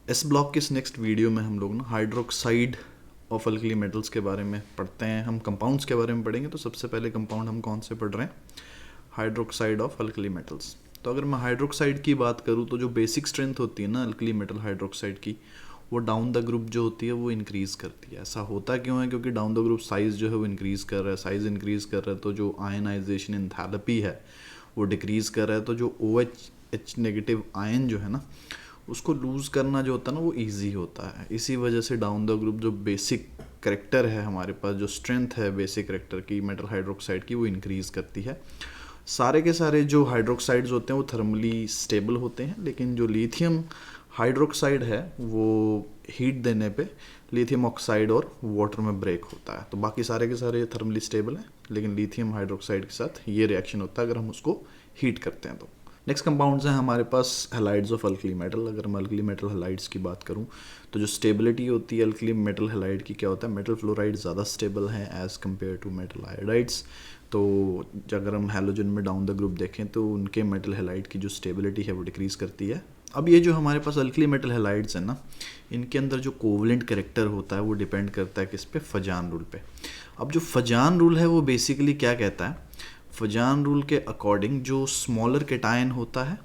इस ब्लॉक के इस नेक्स्ट वीडियो में हम लोग ना हाइड्रोक्साइड ऑफ अल्कली मेटल्स के बारे में पढ़ते हैं। हम कंपाउंड्स के बारे में पढ़ेंगे। तो सबसे पहले कंपाउंड हम कौन से पढ़ रहे हैं? Hydroxide of alkali metals. तो अगर मैं हाइड्रोक्साइड की बात करूँ तो जो बेसिक स्ट्रेंथ होती है ना अल्कली मेटल हाइड्रोक्साइड की, वो डाउन द ग्रुप जो होती है वो इंक्रीज़ करती है। ऐसा होता क्यों है? क्योंकि डाउन द ग्रुप साइज़ जो है वो इंक्रीज़ कर रहा है। साइज़ इंक्रीज़ कर रहा है तो जो आयनाइजेशन एंथैल्पी है वो डिक्रीज़ कर रहा है। तो जो OH नेगेटिव आयन जो है ना उसको लूज़ करना जो होता है ना वो इजी होता है। इसी वजह से डाउन द ग्रुप जो बेसिक करेक्टर है हमारे पास, जो स्ट्रेंथ है बेसिक करेक्टर की मेटल हाइड्रोक्साइड की, वो इंक्रीज़ करती है। सारे के सारे जो हाइड्रोक्साइड्स होते हैं वो थर्मली स्टेबल होते हैं, लेकिन जो लिथियम हाइड्रोक्साइड है वो हीट देने पे लिथियम ऑक्साइड और वाटर में ब्रेक होता है। तो बाकी सारे के सारे थर्मली स्टेबल हैं, लेकिन लिथियम हाइड्रोक्साइड के साथ ये रिएक्शन होता है अगर हम उसको हीट करते हैं। तो नेक्स्ट कंपाउंड्स हैं हमारे पास हैलाइड्स ऑफ अल्कली मेटल। अगर मैं अल्कली मेटल हैलाइड्स की बात करूं तो जो स्टेबिलिटी होती है अल्कली मेटल हैलाइड की, क्या होता है? मेटल फ्लोराइड ज़्यादा स्टेबल है as compare to metal iodides. तो अगर हम हैलोजन में डाउन द ग्रुप देखें तो उनके मेटल हैलाइड की जो स्टेबिलिटी है वो डिक्रीज़ करती है। अब ये जो हमारे पास अल्कली मेटल हैलाइड्स हैं ना, इनके अंदर जो कोवलेंट करेक्टर होता है वो डिपेंड करता है किस पे? फजान रूल पे। अब जो फजान रूल है वो बेसिकली क्या कहता है? फजान रूल के अकॉर्डिंग जो स्मॉलर केटायन होता है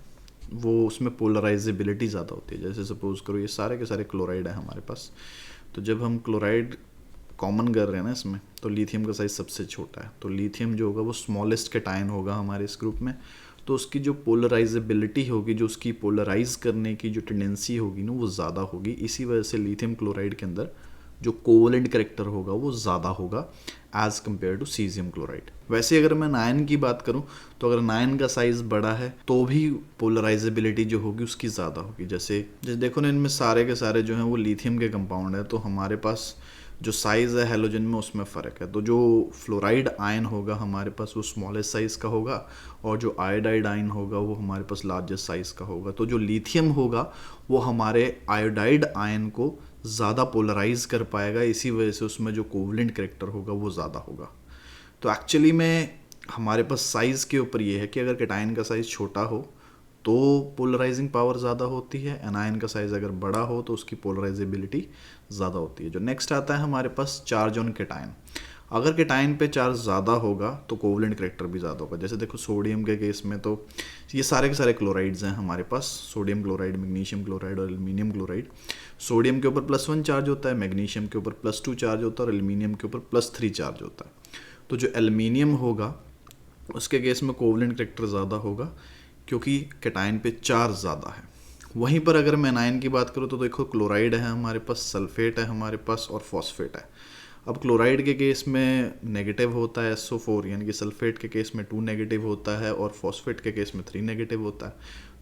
वो उसमें पोलराइजेबिलिटी ज़्यादा होती है। जैसे सपोज करो ये सारे के सारे क्लोराइड है हमारे पास, तो जब हम क्लोराइड कॉमन कर रहे हैं ना इसमें, तो लिथियम का साइज़ सबसे छोटा है। तो लिथियम जो होगा वो स्मॉलेस्ट केटायन होगा हमारे इस ग्रुप में, तो उसकी जो पोलराइजेबिलिटी होगी, जो उसकी पोलराइज करने की जो टेंडेंसी होगी ना वो ज़्यादा होगी। इसी वजह से लिथियम क्लोराइड के अंदर जो कोवलेंट करेक्टर होगा वो ज़्यादा होगा as compare to caesium chloride. वैसे अगर मैं नायन की बात करूं तो अगर नायन का साइज़ बड़ा है तो भी पोलराइजेबिलिटी जो होगी उसकी ज़्यादा होगी। जैसे देखो ना, इनमें सारे के सारे जो हैं वो लिथियम के कंपाउंड है, तो हमारे पास जो साइज़ है हैलोजन में उसमें फ़र्क है। तो जो फ्लोराइड आयन होगा हमारे पास वो स्मॉलेस्ट साइज़ का होगा, और जो आयोडाइड आयन होगा वो हमारे पास लार्जेस्ट साइज़ का होगा। तो जो लिथियम होगा वो हमारे आयोडाइड आयन को ज़्यादा पोलराइज कर पाएगा, इसी वजह से उसमें जो कोवलेंट करेक्टर होगा वो ज़्यादा होगा। तो एक्चुअली में हमारे पास साइज़ के ऊपर ये है कि अगर कैटायन का साइज़ छोटा हो तो पोलराइजिंग पावर ज़्यादा होती है, एनायन का साइज़ अगर बड़ा हो तो उसकी पोलराइजेबिलिटी ज़्यादा होती है। जो नेक्स्ट आता है हमारे पास चार्ज ऑन कैटायन। अगर कैटायन पे चार्ज ज़्यादा होगा तो कोवलेंट करेक्टर भी ज़्यादा होगा। जैसे देखो सोडियम के केस में तो ये सारे के सारे क्लोराइड्स हैं हमारे पास, सोडियम क्लोराइड, मैग्नीशियम क्लोराइड और एल्युमिनियम क्लोराइड। सोडियम के ऊपर +1 चार्ज होता है, मैग्नीशियम के ऊपर +2 चार्ज होता है और एल्युमिनियम के ऊपर +3 चार्ज होता है। तो जो एल्युमिनियम होगा उसके केस में कोवलेंट करेक्टर ज़्यादा होगा क्योंकि कैटायन पे चार्ज ज़्यादा है। वहीं पर अगर मैं एनायन की बात करूँ तो देखो क्लोराइड है हमारे पास, सल्फेट है हमारे पास और फॉस्फेट है। अब क्लोराइड के केस में नेगेटिव होता है SO4, यानी कि सल्फेट के केस में 2 नेगेटिव होता है और फॉस्फेट के केस में 3 नेगेटिव होता है।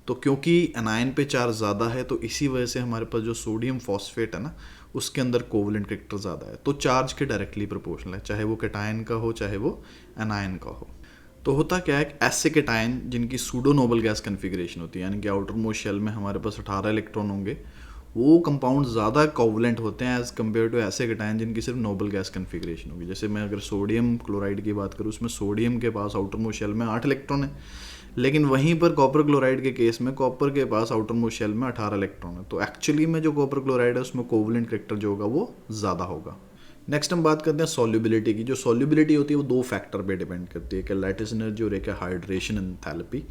तो क्योंकि एनायन पे चार्ज ज़्यादा है तो इसी वजह से हमारे पास जो सोडियम फॉस्फेट है ना उसके अंदर कोवलेंट करेक्टर ज़्यादा है। तो चार्ज के डायरेक्टली प्रोपोर्शनल है, चाहे वो कैटायन का हो चाहे वो एनायन का हो। तो होता क्या है, ऐसे कैटायन जिनकी सूडो नोबल गैस कन्फिग्रेशन होती है, यानी कि आउटर मोस्ट शेल में हमारे पास 18 इलेक्ट्रॉन होंगे, वो कंपाउंड ज़्यादा कोवलेंट होते हैं एज़ कम्पेयर टू ऐसे कैटायन जिनकी सिर्फ नोबल गैस कन्फिग्रेशन होगी। जैसे मैं अगर सोडियम क्लोराइड की बात करूँ, उसमें सोडियम के पास आउटर मोस्ट शेल में 8 इलेक्ट्रॉन है, लेकिन वहीं पर कॉपर क्लोराइड के केस में कॉपर के पास आउटर मोस्ट शेल में 18 इलेक्ट्रॉन है। तो एक्चुअली में जो कॉपर क्लोराइड है उसमें कोवलेंट करेक्टर जो होगा वो ज़्यादा होगा। नेक्स्ट हम बात करते हैं सॉल्युबिलिटी की। जो सॉल्युबिलिटी होती है वो 2 फैक्टर पे डिपेंड करती है, कि लैटिस एनर्जी और एक है हाइड्रेशन एंथैल्पी।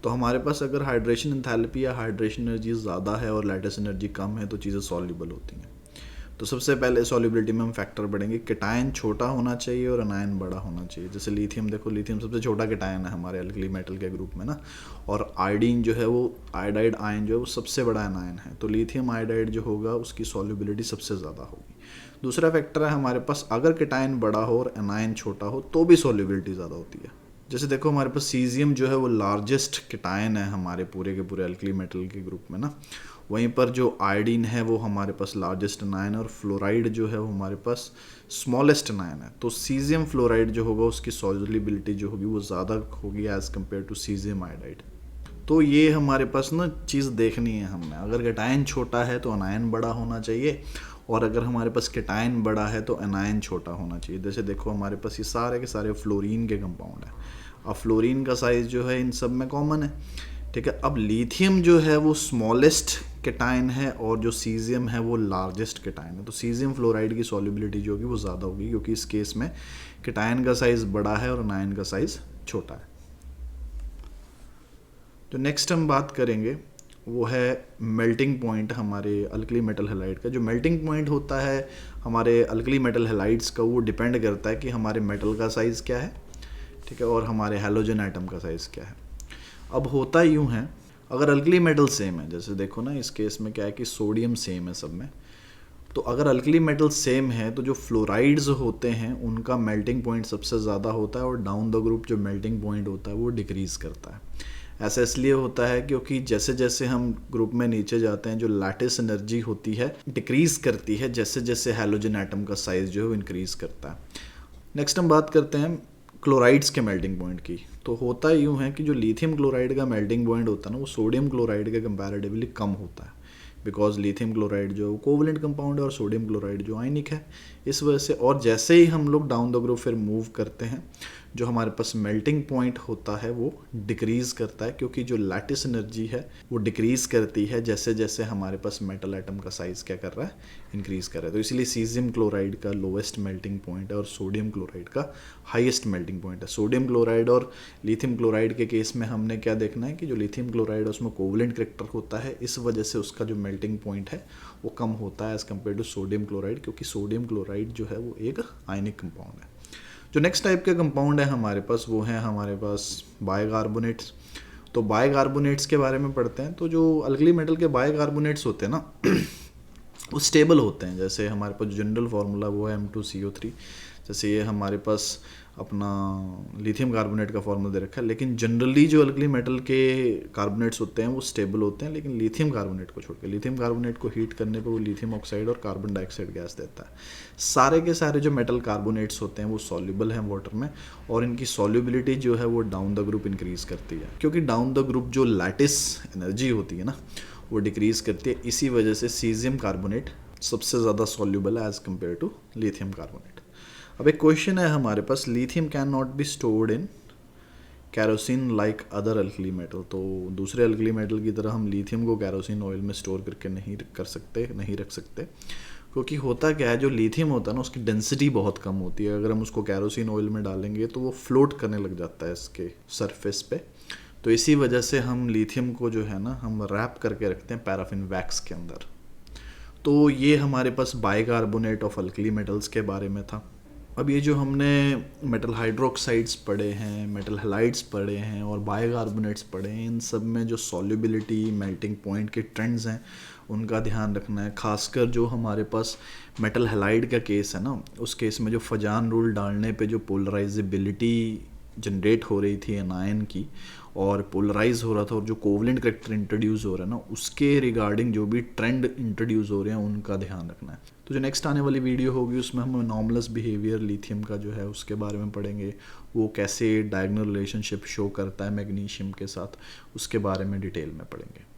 तो हमारे पास अगर हाइड्रेशन एंथैल्पी या हाइड्रेशन एनर्जी ज़्यादा है और लैटिस एनर्जी कम है तो चीज़ें सॉल्युबल होती हैं। तो सबसे पहले सॉल्युबिलिटी में हम फैक्टर बढ़ेंगे, कैटायन छोटा होना चाहिए और एनायन बड़ा होना चाहिए। जैसे लिथियम, देखो लिथियम सबसे छोटा कैटायन है हमारे अल्कली मेटल के ग्रुप में ना, और आयोडीन जो है वो आयोडाइड आयन जो है वो सबसे बड़ा एनायन है। तो लिथियम आयोडाइड जो होगा उसकी सॉल्युबिलिटी सबसे ज़्यादा होगी। दूसरा फैक्टर है हमारे पास, अगर कैटायन बड़ा हो और एनायन छोटा हो तो भी सॉल्युबिलिटी ज़्यादा होती है। जैसे देखो हमारे पास सीजियम जो है वो लार्जेस्ट कैटायन है हमारे पूरे के पूरे अल्कली मेटल के ग्रुप में ना, वहीं पर जो आयोडीन है वो हमारे पास लार्जेस्ट एनायन है और फ्लोराइड जो है वो हमारे पास स्मॉलेस्ट एनायन है। तो सीजियम फ्लोराइड जो होगा उसकी सॉल्युबिलिटी जो होगी वो ज़्यादा होगी as compare to caesium iodide. तो ये हमारे पास ना चीज़ देखनी है हमने, अगर कैटायन छोटा है तो एनायन बड़ा होना चाहिए, और अगर हमारे पास कैटायन बड़ा है तो एनायन छोटा होना चाहिए। जैसे देखो हमारे पास ये सारे के सारे फ्लोरीन के कंपाउंड हैं। अब फ्लोरीन का साइज़ जो है इन सब में कॉमन है, ठीक है। अब लिथियम जो है वो स्मॉलेस्ट केटायन है और जो सीजियम है वो लार्जेस्ट केटायन है। तो सीजियम फ्लोराइड की सॉल्युबिलिटी जो होगी वो ज़्यादा होगी, क्योंकि इस केस में केटायन का साइज़ बड़ा है और आयन का साइज़ छोटा है। जो नेक्स्ट हम बात करेंगे वो है मेल्टिंग पॉइंट हमारे अल्कली मेटल हैलाइड का। जो मेल्टिंग पॉइंट होता है हमारे अल्कली मेटल हैलाइड्स का, वो डिपेंड करता है कि हमारे मेटल का साइज़ क्या है, ठीक है, और हमारे हैलोजन आइटम का साइज़ क्या है। अब होता यूँ है, अगर अल्कली मेटल सेम है, जैसे देखो ना इस केस में क्या है कि सोडियम सेम है सब में, तो अगर अल्कली मेटल सेम है तो जो फ्लोराइड्स होते हैं उनका मेल्टिंग पॉइंट सबसे ज़्यादा होता है और डाउन द ग्रुप जो मेल्टिंग पॉइंट होता है वो डिक्रीज़ करता है। ऐसा इसलिए होता है क्योंकि जैसे जैसे हम ग्रुप में नीचे जाते हैं जो लैटिस एनर्जी होती है डिक्रीज़ करती है जैसे जैसे हैलोजन एटम का साइज़ जो है वो इंक्रीज़ करता है। नेक्स्ट हम बात करते हैं क्लोराइड्स के मेल्टिंग पॉइंट की। तो होता यूँ है कि जो लिथियम क्लोराइड का मेल्टिंग पॉइंट होता है ना वो सोडियम क्लोराइड के कंपैरेटिवली कम होता है, बिकॉज लिथियम क्लोराइड जो कोवलेंट कंपाउंड है और सोडियम क्लोराइड जो आयनिक है, इस वजह से। और जैसे ही हम लोग डाउन द ग्रुप फिर मूव करते हैं जो हमारे पास मेल्टिंग पॉइंट होता है वो डिक्रीज़ करता है, क्योंकि जो लैटिस एनर्जी है वो डिक्रीज़ करती है जैसे जैसे हमारे पास मेटल एटम का साइज़ क्या कर रहा है, इंक्रीज़ कर रहा है। तो इसलिए सीजियम क्लोराइड का लोवेस्ट मेल्टिंग पॉइंट है और सोडियम क्लोराइड का हाईएस्ट मेल्टिंग पॉइंट है। सोडियम क्लोराइड और लिथियम क्लोराइड के केस में हमने क्या देखना है कि जो लिथियम क्लोराइड है उसमें कोवलेंट करैक्टर होता है, इस वजह से उसका जो मेल्टिंग पॉइंट है वो कम होता है as compare to sodium chloride, क्योंकि सोडियम क्लोराइड जो है वो एक आयनिक कंपाउंड है। जो नेक्स्ट टाइप के कंपाउंड है हमारे पास वो है हमारे पास बायकार्बोनेट्स। तो बायकार्बोनेट्स के बारे में पढ़ते हैं। तो जो अल्कली मेटल के बायकार्बोनेट्स होते हैं ना वो स्टेबल होते हैं। जैसे हमारे पास जनरल फार्मूला वो है M2CO3। जैसे ये हमारे पास अपना लिथियम कार्बोनेट का फार्मूला दे रखा है, लेकिन जनरली जो अल्कली मेटल के कार्बोनेट्स होते हैं वो स्टेबल होते हैं, लेकिन लिथियम कार्बोनेट को छोड़ के, लिथियम कार्बोनेट को हीट करने पर वो लिथियम ऑक्साइड और कार्बन डाइऑक्साइड गैस देता है। सारे के सारे जो मेटल कार्बोनेट्स होते हैं वो सॉल्युबल हैं वाटर में, और इनकी सॉल्युबिलिटी जो है वो डाउन द ग्रुप इंक्रीज़ करती है, क्योंकि डाउन द ग्रुप जो लैटिस एनर्जी होती है ना वो डिक्रीज़ करती है। इसी वजह से सीजियम कार्बोनेट सबसे ज़्यादा सॉल्युबल है as compare to lithium carbonate. अब एक क्वेश्चन है हमारे पास, lithium can not be stored in kerosene like other alkali metal. तो दूसरे अल्कली मेटल की तरह हम लिथियम को कैरोसिन ऑयल में स्टोर करके नहीं रख सकते, क्योंकि होता क्या है, जो लिथियम होता है ना उसकी डेंसिटी बहुत कम होती है। अगर हम उसको कैरोसिन ऑयल में डालेंगे तो वो फ्लोट करने लग जाता है इसके सरफेस पे। तो इसी वजह से हम लिथियम को जो है ना हम रैप करके रखते हैं पैराफिन वैक्स के अंदर। तो ये हमारे पास बाइकार्बोनेट ऑफ अल्कली मेटल्स के बारे में था। अब ये जो हमने मेटल हाइड्रोक्साइड्स पढ़े हैं, मेटल हैलाइड्स पढ़े हैं और बाइकार्बोनेट्स पढ़े हैं, इन सब में जो सॉल्युबिलिटी मेल्टिंग पॉइंट के ट्रेंड्स हैं उनका ध्यान रखना है। खासकर जो हमारे पास मेटल हैलाइड का केस है ना, उस केस में जो फजान रूल डालने पे जो पोलराइजेबिलिटी जनरेट हो रही थी एनायन की और पोलराइज हो रहा था, और जो कोवलेंट करैक्टर इंट्रोड्यूस हो रहा है ना उसके रिगार्डिंग जो भी ट्रेंड इंट्रोड्यूस हो रहे हैं उनका ध्यान रखना है। तो जो नेक्स्ट आने वाली वीडियो होगी उसमें हम अनॉमलस बिहेवियर लिथियम का जो है उसके बारे में पढ़ेंगे, वो कैसे डायगोनल रिलेशनशिप शो करता है मैग्नीशियम के साथ, उसके बारे में डिटेल में पढ़ेंगे।